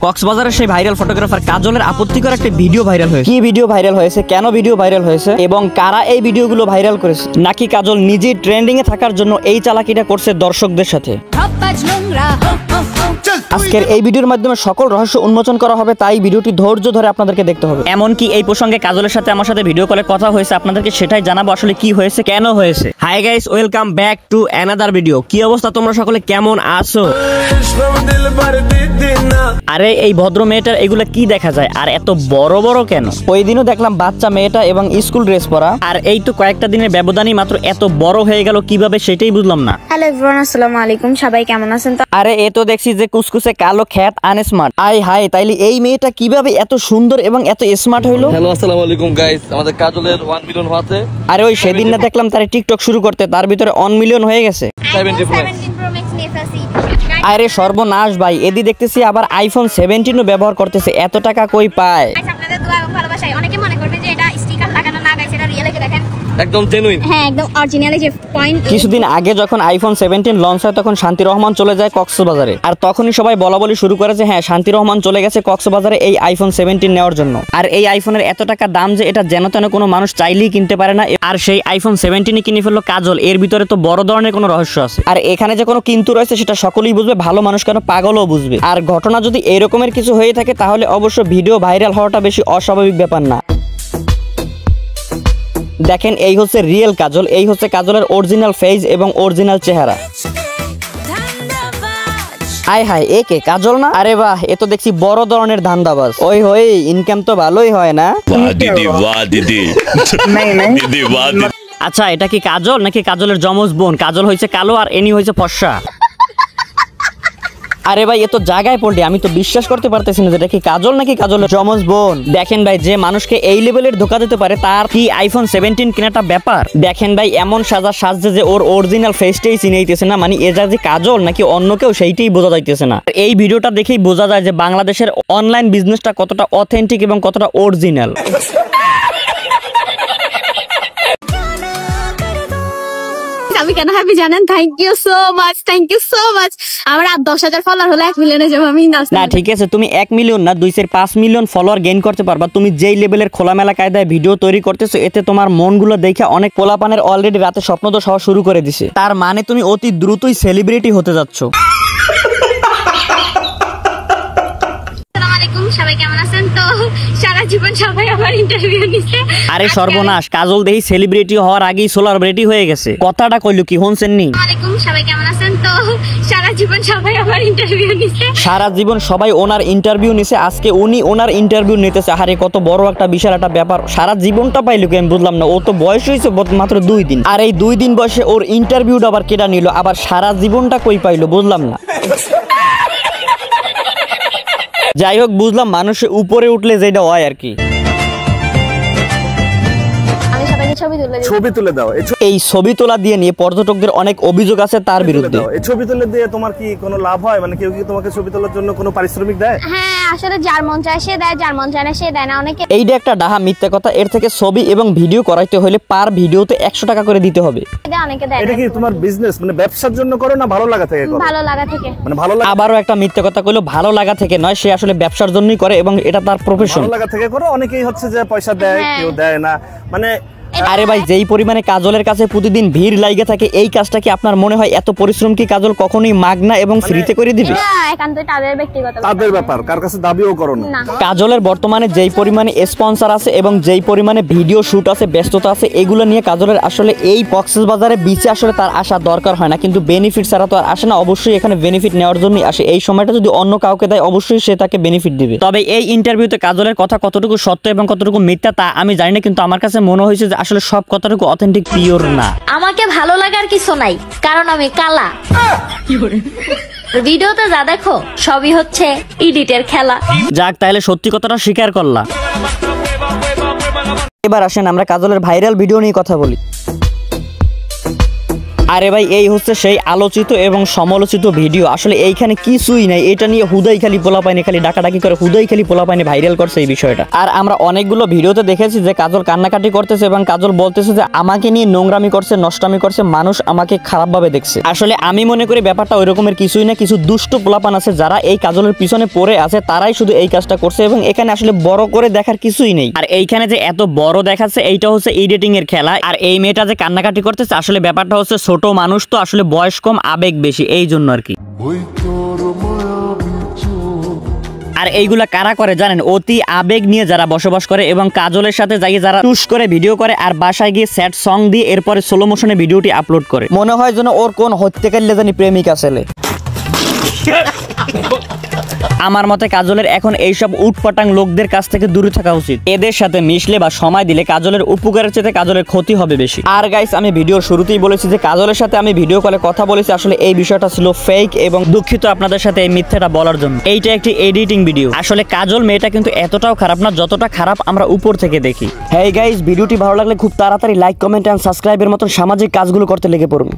কক্সবাজারের সেই viral photographer কাজলের আপত্তিকর একটা ভিডিও ভাইরাল হয়েছে। কি ভিডিও ভাইরাল হয়েছে, কেন ভিডিও ভাইরাল হয়েছে এবং কারা এই ভিডিওগুলো ভাইরাল করেছে, নাকি কাজল নিজেই ট্রেন্ডিং এ থাকার জন্য এই চালাকিটা করছে দর্শকদের সাথে। আজকের এই ভিডিওর মাধ্যমে সকল রহস্য উন্মোচন করা হবে, তাই ভিডিওটি ধৈর্য ধরে আপনাদেরকে দেখতে হবে। এমনকি এই প্রসঙ্গে কাজলের সাথে আমার সাথে ভিডিও কলে কথা হয়েছে, আপনাদেরকে সেটাই জানাবো আসলে কি হয়েছে, কেন হয়েছে। Hi guys, welcome back to another video. কি অবস্থা তোমরা সকলে, কেমন আছো? আরে এই ভদ্র মেয়েটার এগুলা কি দেখা যায় আর এত বড় বড় কেন? ওই দিনও দেখলাম বাচ্চা মেয়েটা এবং স্কুল ড্রেস পরা, আর এই তো কয়েকটা দিনের ব্যবধানই মাত্র এত বড় হয়ে গেল কিভাবে, সেটাই বুঝলাম না। হ্যালো এভরিওয়ান, আসসালামু আলাইকুম, সবাই কেমন আছেন? আরে এ তো দেখছি যে কুসকুসে কালো খ্যাত আনস্মার্ট। আই হাই, তাইলে এই মেয়েটা কিভাবে এত সুন্দর এবং এত স্মার্ট হইলো? হ্যালো আসসালামু আলাইকুম গাইস, আমাদের কাজলের 1 মিলিয়ন হওয়াতে। আরে ওই সেদিন না দেখলাম তার টিকটক শুরু করতে, তার ভিতরে 1 মিলিয়ন হয়ে গেছে। 17 Pro Max নিয়ে ফেলছি। আরে সর্বনাশ ভাই, এদি দেখতেছি আবার আইফোন 17ও ব্যবহার করতেছে। এত টাকা কই পায়? আপনাদের দোয়া এবং ভালোবাসায় অনেকে মনে করবে যে এটা স্টিকার লাগানো না, গাইস এটা রিয়েল, দেখেন একদম জেনুইন। হ্যাঁ, একদম অরিজিনাল। যে পয়েন্ট, কিছুদিন আগে যখন আইফোন 17 লঞ্চ হয় তখন শান্তি রহমান চলে যায় কক্সবাজারে, আর তখনই সবাই বলাবলি শুরু করে যে হ্যাঁ, শান্তি রহমান চলে গেছে কক্সবাজারে এই আইফোন 17 নেওয়ার জন্য। আর এই আইফোনের এত টাকা দাম যে এটা যেন তেন কোনো মানুষ চাইলেই কিনতে পারে না। আর সেই আইফোন 17ই কিনে ফেললো কাজল। এর ভিতরে তো বড় ধরনের কোনো রহস্য আছে, আর এখানে যে কোনো কিন্তু রয়েছে সেটা সকলেই বুঝবে, ভালো মানুষ কেন পাগলও বুঝবে। আর ঘটনা যদি এরকমের কিছু হয়ে থাকে তাহলে অবশ্য ভিডিও ভাইরাল হওয়াটা বেশি অস্বাভাবিক ব্যাপার না। দেখেন, এই হচ্ছে রিয়েল কাজল, এই হচ্ছে কাজলের অরিজিনাল ফেস এবং অরিজিনাল চেহারা। আয় হায়, এ কে কাজল না? আরে বাহ, এ তো দেখছি বড় ধরনের ধান্দাবাজ। ওই হই, ইনকাম তো ভালোই হয় না? আচ্ছা, এটা কি কাজল নাকি কাজলের যমজ বোন? কাজল হয়েছে কালো আর এনি হয়েছে ফর্সা। আরে ভাই, এ তো জায়গায় পড়লি, আমি তো বিশ্বাস করতে পারতেছি না যে এটা কি কাজল নাকি কাজলের যমজ বোন। দেখেন ভাই, যে মানুষকে এই লেভেলের ধোকা দিতে পারে তার কি আইফোন 17 কেনাটা ব্যাপার? দেখেন ভাই, এমন সাজছে যে ওর অরিজিনাল ফেসটাই চিনাইতেছে না, মানে এটা যে কাজল নাকি অন্য কেউ সেইটাই বোঝা যাইতেছে না। এই ভিডিওটা দেখেই বোঝা যায় যে বাংলাদেশের অনলাইন বিজনেসটা কতটা অথেন্টিক এবং কতটা অরিজিনাল। আমি কেন হ্যাপি জানেন? Thank you so much, thank you so much. আমার আর 10,000 ফলোয়ার হলে 1 মিলিয়নে যাব আমি। না ঠিক আছে, তুমি 1 মিলিয়ন না 2-5 মিলিয়ন ফলোয়ার গেইন করতে পারবা। তুমি যেই লেভেলের খোলামেলা কায়দায় ভিডিও তৈরি করতেছো, এতে তোমার মনগুলো দেখে অনেক পোলাপানের অলরেডি রাতে স্বপ্নদোষ হওয়া শুরু করে দিছে। তার মানে তুমি অতি দ্রুতই সেলিব্রিটি হতে যাচ্ছ। সবাই কেমন আছেন? তো সারা জীবন সবাই আমার ইন্টারভিউ নিছে। আরে সর্বনাশ, কাজল দেহি সেলিব্রিটি হওয়ার আগেই সোলারব্রিটি হয়ে গেছে। কথাটা কইলো কি শুনছেন নি? ওয়ালাইকুম, সবাই কেমন আছেন? তো সারা জীবন সবাই আমার ইন্টারভিউ নিছে। সারা জীবন সবাই ওনার ইন্টারভিউ নিছে, আজকে উনি ওনার ইন্টারভিউ নিতেছে। আরে কত বড় একটা বিশাল একটা ব্যাপার। সারা জীবনটা পাইলো কি আমি বুঝলাম না। ও তো বয়স হয়েছে মাত্র 2 দিন, আর এই 2 দিন বয়সে ওর ইন্টারভিউটা আবার কেডা নিল, আবার সারা জীবনটা কই পাইলো বুঝলাম না। যাই হোক, বুঝলাম মানুষের উপরে উঠলে যেটা হয় আর কি। ছবি তুলে দাও। এই ছবি তোলা দিয়ে নিয়ে পর্যটকদের অনেক অভিযোগ আছে তার বিরুদ্ধে। এই ছবি তুলে দিয়ে তোমার কি কোনো লাভ হয়? মানে কেউ কি তোমাকে ছবি তোলার জন্য কোনো পারিশ্রমিক দেয়? হ্যাঁ, আসলে যার মন চায় সে দেয়, যার মন চায় না সে দেয় না। অনেকে এইটা একটা ডাহা মিথ্যা কথা। এর থেকে ছবি এবং ভিডিও করাইতে হলে পার ভিডিওতে 100 টাকা করে দিতে হবে। অনেকে দেয়। এটা কি তোমার বিজনেস, মানে ব্যবসার জন্য করো না ভালো লাগা থেকে করো? ভালো লাগা থেকে। মানে ভালো লাগা। আবারও একটা মিথ্যা কথা কইলো, ভালো লাগা থেকে নয়, সে আসলে ব্যবসার জন্যই করে এবং এটা তার প্রফেশন। ভালো লাগা থেকে করো। অনেকেই হচ্ছে যে পয়সা দেয়, কেউ দেয় না। মানে আরে ভাই, যেই পরিমাণে কাজলের কাছে প্রতিদিন ভিড় লাগে থাকে, এই কাজটা কি আপনার মনে হয় এত পরিশ্রম কি কাজল কখনোই মাগনা এবং ফ্রিতে করে দিবে? একান্তই তাদের ব্যক্তিগত তাদের ব্যাপার, কার কাছে দাবিও করো না। কাজলের বর্তমানে যেই পরিমাণে স্পন্সর আছে এবং যেই পরিমাণে ভিডিও শুট আছে, ব্যস্ততা আছে, এগুলো নিয়ে কাজলের আসলে এই কক্সবাজারে বিচে আসলে তার আসা দরকার হয় না, কিন্তু বেনিফিট ছাড়া তো আর আসে না। অবশ্যই এখানে বেনিফিট নেওয়ার জন্যই আসে। এই সময়টা যদি অন্য কাউকে দেয় অবশ্যই সে তাকে বেনিফিট দিবে। তবে এই ইন্টারভিউতে কাজলের কথা কতটুকু সত্য এবং কতটুকু মিথ্যা তা আমি জানি না, কিন্তু আমার কাছে মনে হয়েছে যে আসলে সব কথাটুকু অথেন্টিক পিওর না। আমাকে ভালো লাগার কিছু নাই, কারণ আমি কালা। ভিডিওতে যা দেখো সবই হচ্ছে এডিটের খেলা। যাক, তাহলে সত্যি কথাটা স্বীকার করলা। এবার আসেন আমরা কাজলের ভাইরাল ভিডিও নিয়ে কথা বলি। আরে ভাই এই হচ্ছে সেই আলোচিত এবং সমালোচিত ভিডিও। আসলে এইখানে কিছুই নাই, এটা নিয়ে হুদাই খালি পোলা পায়নি, খালি ডাকাডাকি করে হুদাই খালি পোলা পায়নি ভাইরাল করছে এই বিষয়টা। আর আমরা অনেকগুলো ভিডিওতে দেখেছি যে কাজল কান্নাকাটি করতেছে এবং কাজল বলতেছে যে আমাকে নিয়ে নোংরামি করছে, নষ্টামি করছে, মানুষ আমাকে খারাপভাবে দেখছে। আসলে আমি মনে করি ব্যাপারটা ওই রকমের কিছুই না, কিছু দুষ্ট পোলাপান আছে যারা এই কাজলের পিছনে পড়ে আছে, তারাই শুধু এই কাজটা করছে এবং এখানে আসলে বড় করে দেখার কিছুই নেই। আর এইখানে যে এত বড় দেখাচ্ছে এইটা হচ্ছে এডিটিং এর খেলা। আর এই মেয়েটা যে কান্নাকাটি করতেছে আসলে ব্যাপারটা হচ্ছে ছোট মানুষ তো, আসলে বয়স কম আবেগ বেশি, এই জন্য আর কি। আর এইগুলা কারা করে জানেন? অতি আবেগ নিয়ে যারা বসবাস করে এবং কাজলের সাথে যাই যারা টুস করে ভিডিও করে আর বাসায় গিয়ে স্যাড সং দিয়ে এরপরে স্লো মোশনে ভিডিওটি আপলোড করে। মনে হয় যেন ওর কোন হত্যাকারী জানি প্রেমিকা ছেলে। আমার মতে কাজলের এখন এইসব উটপাটাং লোকদের কাছ থেকে দূরে থাকা উচিত। এদের সাথে মিশলে বা সময় দিলে কাজলের উপকারের চেয়ে কাজলের ক্ষতি হবে বেশি। আর গাইস, আমি ভিডিওর শুরুতেই বলেছি যে কাজলের সাথে আমি ভিডিও কলে কথা বলেছি, আসলে এই বিষয়টা ছিল ফেক এবং দুঃখিত আপনাদের সাথে এই মিথ্যাটা বলার জন্য। এইটা একটি এডিটিং ভিডিও। আসলে কাজল মেয়েটা কিন্তু এতটাও খারাপ না যতটা খারাপ আমরা উপর থেকে দেখি। হেই গাইস, ভিডিওটি ভালো লাগলে খুব তাড়াতাড়ি লাইক, কমেন্ট এন্ড সাবস্ক্রাইবের মতন সামাজিক কাজগুলো করতে লেগে পড়ুন।